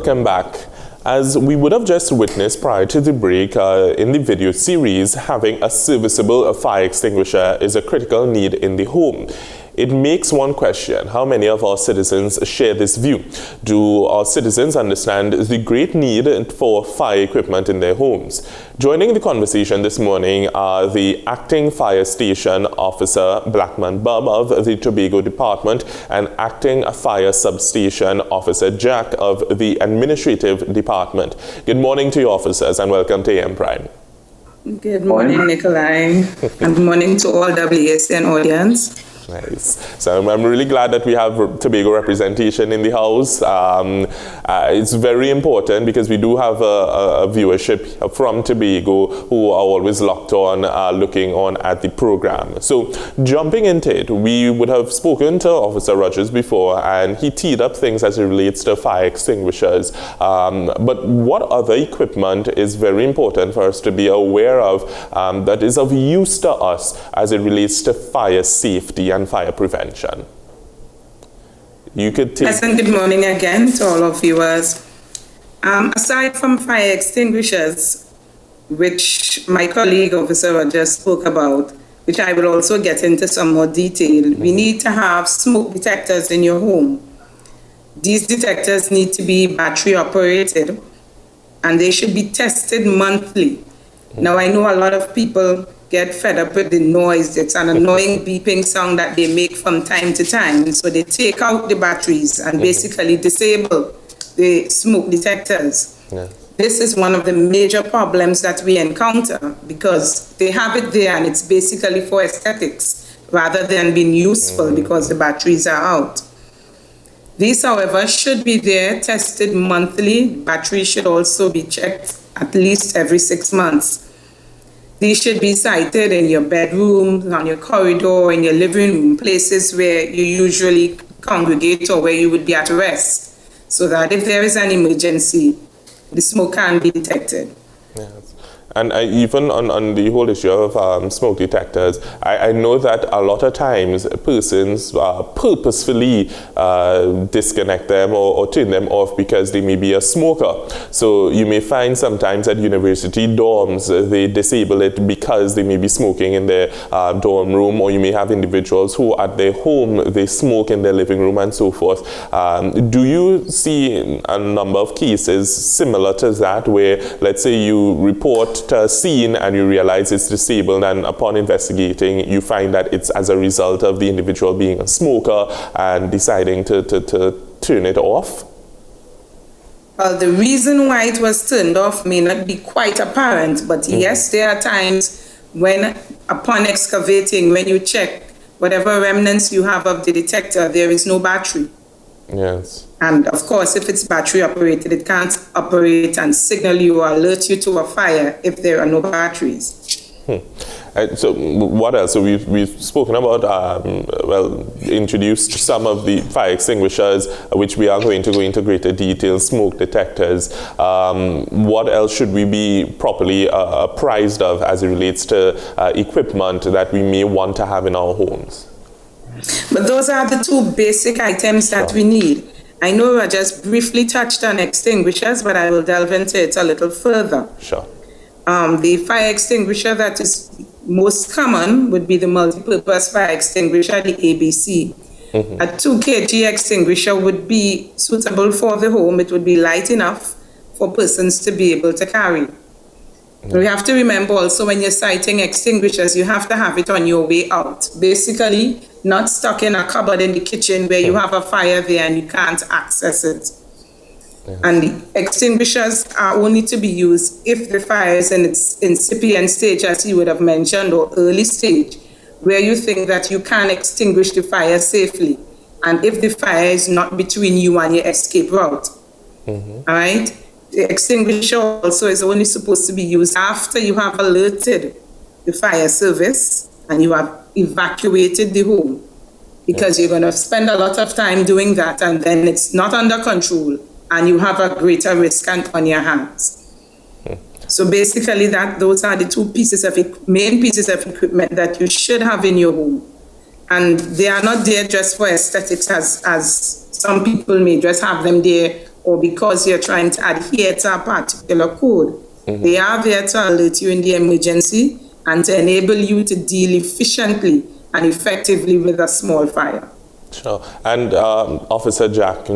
welcome back. As we would have just witnessed prior to the break in the video series, having a serviceable fire extinguisher is a critical need in the home. It makes one question: how many of our citizens share this view? Do our citizens understand the great need for fire equipment in their homes? Joining the conversation this morning are the Acting Fire Station Officer Blackman-Bobb of the Tobago Department and Acting Fire Substation Officer Jack of the Administrative Department. Good morning to you, officers, and welcome to AM Prime. Good morning, Nikoli, and good morning to all WSN audience. Nice. So I'm really glad that we have Tobago representation in the house. It's very important because we do have a viewership from Tobago who are always locked on, looking on at the program. So jumping into it, we would have spoken to Officer Rogers before, and he teed up things as it relates to fire extinguishers. But what other equipment is very important for us to be aware of that is of use to us as it relates to fire safety and fire prevention? You could take... Yes, and good morning again to all our viewers. Aside from fire extinguishers, which my colleague Officer Rogers spoke about, which I will also get into some more detail, we need to have smoke detectors in your home. These detectors need to be battery operated and they should be tested monthly. Now, I know a lot of people get fed up with the noise. It's an annoying beeping sound that they make from time to time. So they take out the batteries and basically disable the smoke detectors. Yeah. This is one of the major problems that we encounter because they have it there and it's basically for aesthetics rather than being useful because the batteries are out. These, however, should be there, tested monthly. Batteries should also be checked at least every 6 months. These should be sited in your bedroom, on your corridor, in your living room, places where you usually congregate or where you would be at rest, so that if there is an emergency, the smoke can be detected. Yes. And even on the whole issue of smoke detectors, I know that a lot of times persons purposefully disconnect them or turn them off because they may be a smoker. So you may find sometimes at university dorms, they disable it because they may be smoking in their dorm room, or you may have individuals who at their home, they smoke in their living room and so forth. Do you see a number of cases similar to that where, let's say, you report to a scene and you realize it's disabled, and upon investigating you find that it's as a result of the individual being a smoker and deciding to turn it off? Well, the reason why it was turned off may not be quite apparent, but yes, there are times when upon excavating, when you check whatever remnants you have of the detector, there is no battery. Yes. And of course, if it's battery operated, it can't operate and signal you or alert you to a fire if there are no batteries. So what else? So we've spoken about, introduced some of the fire extinguishers, which we are going to go into greater detail, smoke detectors. What else should we be properly apprised of as it relates to equipment that we may want to have in our homes? But those are the two basic items that we need. I know I just briefly touched on extinguishers, but I will delve into it a little further. Sure. The fire extinguisher that is most common would be the multi-purpose fire extinguisher, the ABC. A 2 kg extinguisher would be suitable for the home. It would be light enough for persons to be able to carry. We have to remember also when you're siting extinguishers, you have to have it on your way out. Basically, not stuck in a cupboard in the kitchen where you have a fire there and you can't access it. Yes. And the extinguishers are only to be used if the fire is in its incipient stage, as you would have mentioned, or early stage, where you think that you can extinguish the fire safely, and if the fire is not between you and your escape route. All right? The extinguisher also is only supposed to be used after you have alerted the fire service and you have evacuated the home, because you're going to spend a lot of time doing that and then it's not under control and you have a greater risk on your hands. So basically those are the two main pieces of equipment that you should have in your home. And they are not there just for aesthetics as some people may just have them there or because you're trying to adhere to a particular code. They are there to alert you in the emergency and to enable you to deal efficiently and effectively with a small fire. Sure. And Officer Jack, we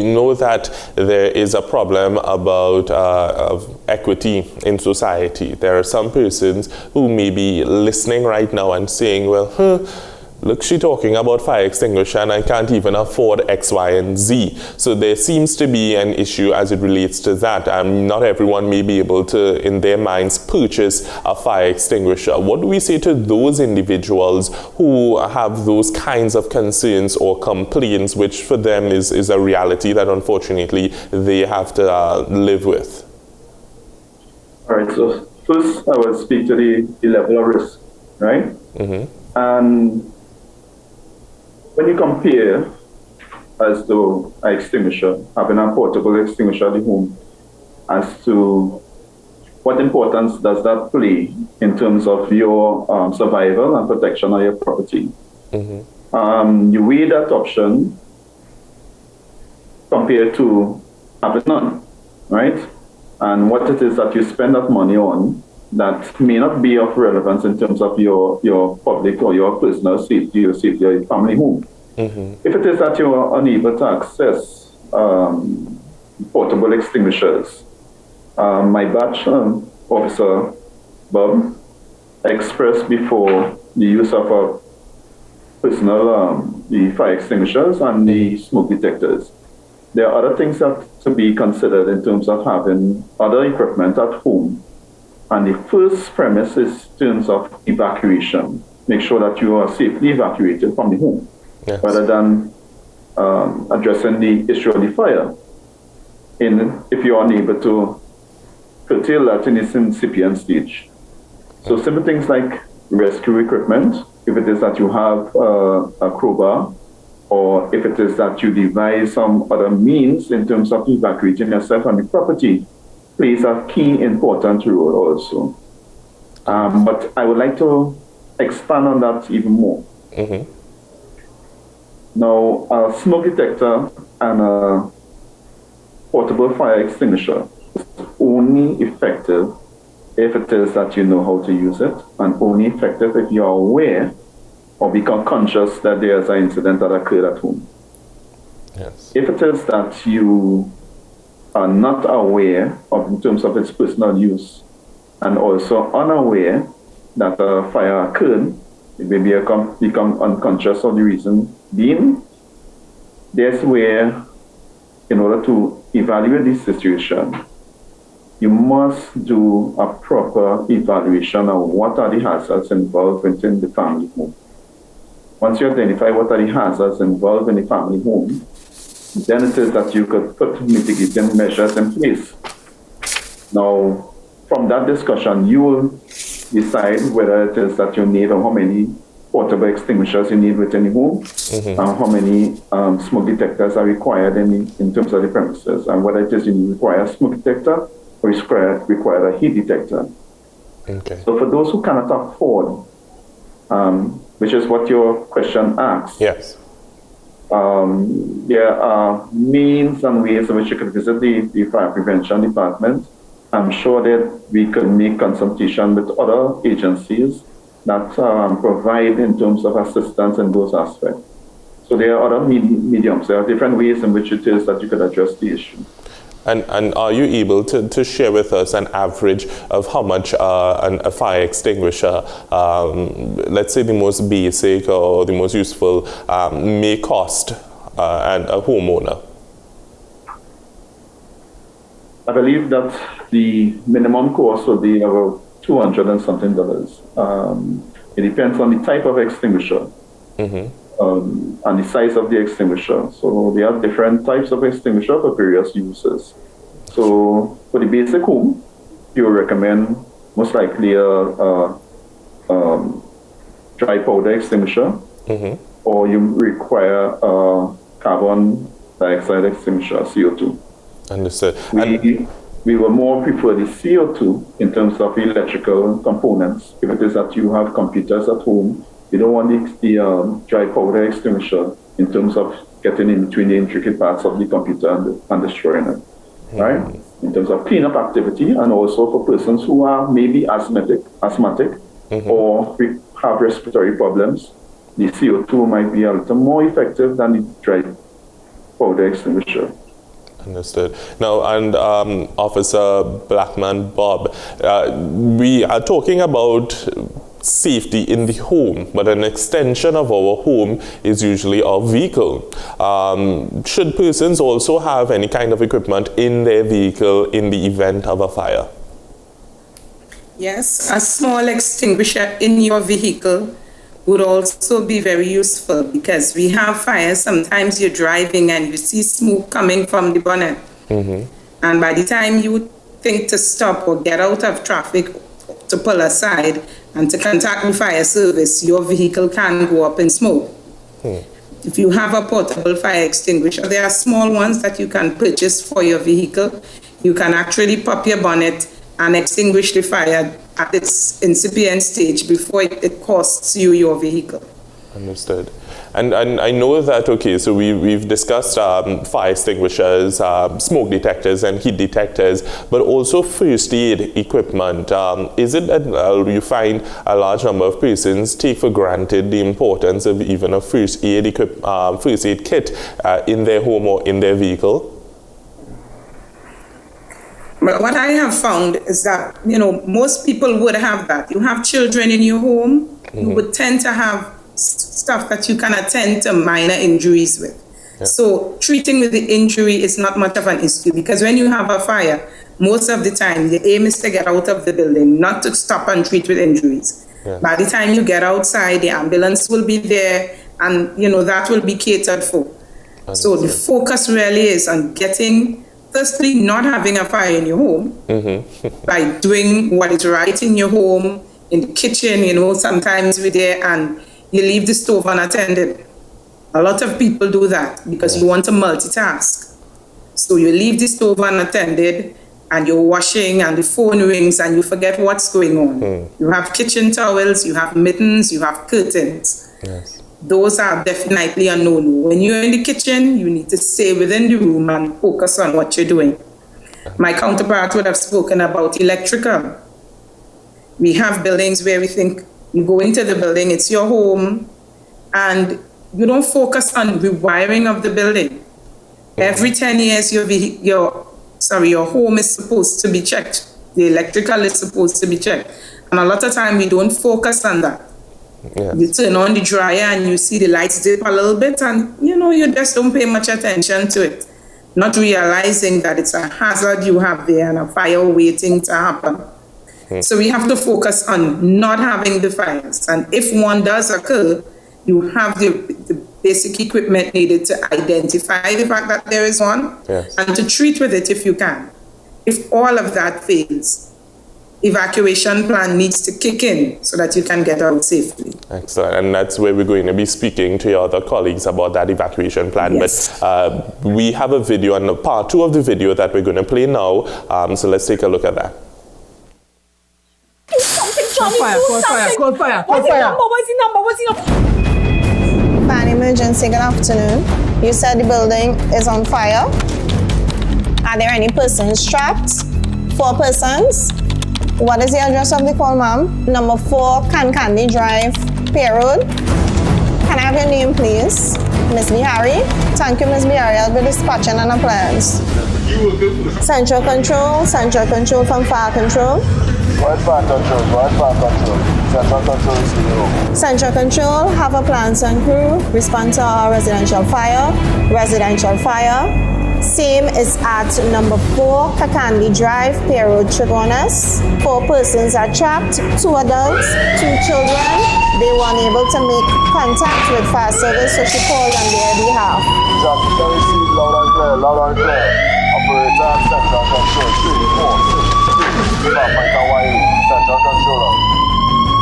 know that there is a problem about of equity in society. There are some persons who may be listening right now and saying, well, look, she's talking about fire extinguisher and I can't even afford X, Y, and Z. So there seems to be an issue as it relates to that. Not everyone may be able to, in their minds, purchase a fire extinguisher. What do we say to those individuals who have those kinds of concerns or complaints, which for them is a reality that unfortunately they have to live with? All right, so first I will speak to the level of risk, right? And when you compare as to an extinguisher, having a portable extinguisher at home, as to what importance does that play in terms of your survival and protection of your property. You weigh that option compared to having none, right? And what it is that you spend that money on that may not be of relevance in terms of your public or your personal safety or safety of your family home. If it is that you are unable to access portable extinguishers, my batch, Officer Bob, expressed before the use of a personal the fire extinguishers and the smoke detectors. There are other things that to be considered in terms of having other equipment at home. And the first premise is in terms of evacuation. Make sure that you are safely evacuated from the home, rather than addressing the issue of the fire. If you are unable to curtail that in its incipient stage. So simple things like rescue equipment, if it is that you have a crowbar, or if it is that you devise some other means in terms of evacuating yourself on the property, plays a key important role also. But I would like to expand on that even more. Now, a smoke detector and a portable fire extinguisher is only effective if it is that you know how to use it, and only effective if you are aware or become conscious that there is an incident that occurred at home. If it is that you are not aware of in terms of its personal use, and also unaware that a fire occurred, it may become unconscious of the reason being. That's where, in order to evaluate this situation, you must do a proper evaluation of what are the hazards involved within the family home. Once you identify what are the hazards involved in the family home, then it is that you could put mitigating measures in place. Now, from that discussion, you will decide whether it is that you need or how many portable extinguishers you need within the home, and how many smoke detectors are required in terms of the premises, and whether it is you require a smoke detector or require a heat detector. So for those who cannot afford, which is what your question asks, there are means and ways in which you could visit the fire prevention department. I'm sure that we could make consultation with other agencies that provide in terms of assistance in those aspects. So there are other mediums. There are different ways in which it is that you could address the issue. And are you able to share with us an average of how much a fire extinguisher, let's say the most basic or the most useful, may cost and a homeowner? I believe that the minimum cost will be about $200 and something. It depends on the type of extinguisher. And the size of the extinguisher. So there are different types of extinguisher for various uses. So for the basic home, you recommend most likely a dry powder extinguisher, or you require a carbon dioxide extinguisher, CO2. Understood. We will more prefer the CO2 in terms of electrical components. If it is that you have computers at home, You don't want the dry powder extinguisher in terms of getting in between the intricate parts of the computer and destroying it, right? In terms of cleanup activity, and also for persons who are maybe asthmatic, or have respiratory problems, the CO2 might be a little more effective than the dry powder extinguisher. Understood. Now, and Officer Blackman-Bobb, we are talking about safety in the home, but an extension of our home is usually our vehicle. Should persons also have any kind of equipment in their vehicle in the event of a fire? Yes, a small extinguisher in your vehicle would also be very useful, because we have fires. Sometimes you're driving and you see smoke coming from the bonnet. And by the time you think to stop or get out of traffic, to pull aside and to contact the fire service, your vehicle can go up in smoke. If you have a portable fire extinguisher, there are small ones that you can purchase for your vehicle. You can actually pop your bonnet and extinguish the fire at its incipient stage before it costs you your vehicle. Understood. And I know that, okay, so we've discussed fire extinguishers, smoke detectors and heat detectors, but also first aid equipment. Is it that you find a large number of persons take for granted the importance of even a first aid kit in their home or in their vehicle? But what I have found is that, most people would have that. You have children in your home, you would tend to have stuff that you can attend to minor injuries with. So treating with the injury is not much of an issue, because when you have a fire, most of the time the aim is to get out of the building, not to stop and treat with injuries. By the time you get outside, the ambulance will be there, and that will be catered for. So the focus really is on firstly, not having a fire in your home by doing what is right in your home, in the kitchen. Sometimes we're there and you leave the stove unattended. A lot of people do that because you want to multitask. So you leave the stove unattended and you're washing and the phone rings and you forget what's going on. You have kitchen towels, you have mittens, you have curtains. Those are definitely a no-no. When you're in the kitchen, you need to stay within the room and focus on what you're doing. My counterpart would have spoken about electrical. We have buildings where we think you go into the building, it's your home, and you don't focus on rewiring of the building. Every 10 years, your home is supposed to be checked. The electrical is supposed to be checked. And a lot of time, we don't focus on that. You turn on the dryer and you see the lights dip a little bit, and you just don't pay much attention to it, not realizing that it's a hazard you have there and a fire waiting to happen. So we have to focus on not having the fires, and if one does occur, you have the basic equipment needed to identify the fact that there is one and to treat with it if you can. If all of that fails, evacuation plan needs to kick in so that you can get out safely. Excellent. And that's where we're going to be speaking to your other colleagues about that evacuation plan. But we have a video, and part 2 of the video that we're going to play now. So let's take a look at that. Do something, Johnny. Call fire. What's the number? Fire emergency, good afternoon. You said the building is on fire. Are there any persons trapped? 4 persons. What is the address of the call, ma'am? Number 4, Candy Drive, Pier Road. Can I have your name, please? Miss Bihari. Thank you, Miss Bihari. I'll be dispatching an appliance. Central Control from Fire Control. What fire control? Central Control is in the room. Central Control, have a plants and crew. Respond to our residential fire. Same is at number 4, Kakandi Drive, Pier Road, Chagonas. 4 persons are trapped, 2 adults, 2 children. They were unable to make contact with fire service, so she called on their behalf. Traffic can receive loud and clear. Operator, Central Control, 3, 4, 6, 5, Central Controller.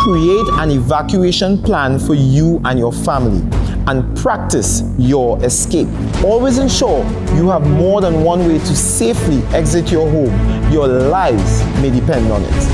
Create an evacuation plan for you and your family and practice your escape. Always ensure you have more than one way to safely exit your home. Your lives may depend on it.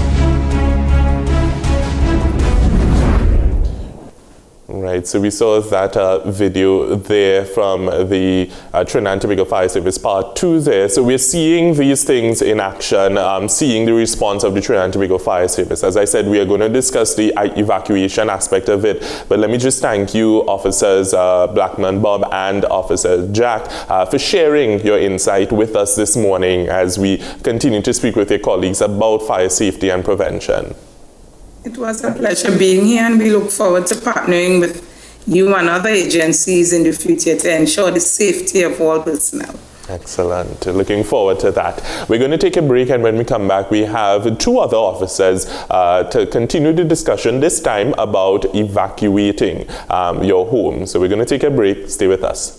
Right, so we saw that video there from the Trinidad and Tobago Fire Service Part 2 there. So we're seeing these things in action, seeing the response of the Trinidad and Tobago Fire Service. As I said, we are going to discuss the evacuation aspect of it. But let me just thank you, Officers Blackman-Bobb and Officer Jack, for sharing your insight with us this morning as we continue to speak with your colleagues about fire safety and prevention. It was a pleasure being here, and we look forward to partnering with you and other agencies in the future to ensure the safety of all personnel. Excellent. Looking forward to that. We're going to take a break, and when we come back, we have two other officers to continue the discussion, this time about evacuating your home. So we're going to take a break. Stay with us.